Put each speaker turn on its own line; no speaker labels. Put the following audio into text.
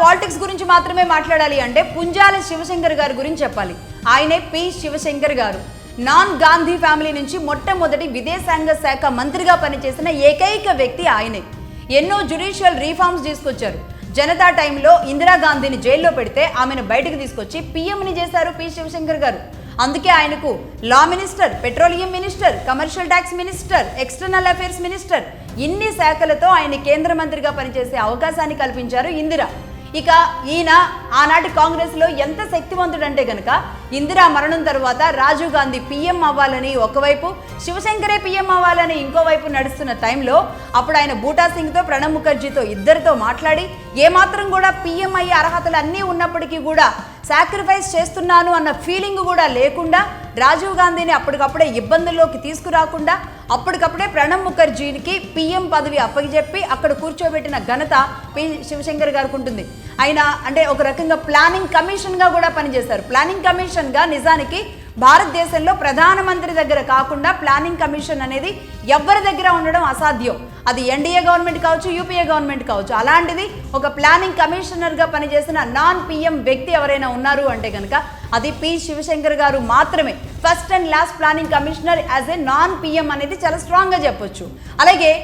Politics గురించి మాత్రమే మాట్లాడాలి అంటే పుంజాల శివశంకర్ గారి గురించి చెప్పాలి. ఆయనే పి శివశంకర్ గారు. నాన్ గాంధీ ఫ్యామిలీ నుంచి మొట్టమొదటి విదేశాంగ శాఖ మంత్రిగా పనిచేసిన ఏకైక వ్యక్తి ఆయనే. ఎన్నో జ్యుడిషియల్ రీఫార్మ్స్ తీసుకొచ్చారు. జనతా టైంలో ఇందిరాగాంధీని జైల్లో పెడితే ఆమెను బయటకు తీసుకొచ్చి పీఎంని చేశారు పి శివశంకర్ గారు. అందుకే ఆయనకు law minister, petroleum minister, commercial tax minister, external affairs minister ఇన్ని శాఖలతో ఆయన కేంద్ర మంత్రిగా పనిచేసే అవకాశాన్ని కల్పించారు ఇందిర. ఇక ఈయన ఆనాటి కాంగ్రెస్లో ఎంత శక్తివంతుడంటే గనక ఇందిరా మరణం తర్వాత రాజీవ్ గాంధీ పీఎం అవ్వాలని ఒకవైపు, శివశంకరే పీఎం అవ్వాలని ఇంకోవైపు నడుస్తున్న టైంలో అప్పుడు ఆయన బూటా సింగ్తో, ప్రణబ్ ముఖర్జీతో ఇద్దరితో మాట్లాడి ఏమాత్రం కూడా పీఎం అయ్యే అర్హతలు అన్నీ ఉన్నప్పటికీ కూడా సాక్రిఫైస్ చేస్తున్నాను అన్న ఫీలింగ్ కూడా లేకుండా రాజీవ్ గాంధీని అప్పటికప్పుడే ఇబ్బందుల్లోకి తీసుకురాకుండా అప్పటికప్పుడే ప్రణబ్ ముఖర్జీకి పీఎం పదవి అప్పగిచెప్పి అక్కడ కూర్చోబెట్టిన ఘనత పి శివశంకర్ గారికి ఉంటుంది. ఆయన అంటే ఒక రకంగా ప్లానింగ్ కమిషన్గా కూడా పనిచేశారు. ప్లానింగ్ కమిషన్గా నిజానికి భారతదేశంలో ప్రధానమంత్రి దగ్గర కాకుండా ప్లానింగ్ కమిషన్ అనేది ఎవరి దగ్గర ఉండడం అసాధ్యం. అది ఎన్డీఏ గవర్నమెంట్ కావచ్చు, యూపీఏ గవర్నమెంట్ కావచ్చు. అలాంటిది ఒక ప్లానింగ్ కమిషనర్గా పనిచేసిన నాన్ పీఎం వ్యక్తి ఎవరైనా ఉన్నారు అంటే కనుక అది పి శివశంకర్ గారు మాత్రమే. First and last planning commissioner as a non PM అనేది చాలా స్ట్రాంగ్గా చెప్పొచ్చు. అలాగే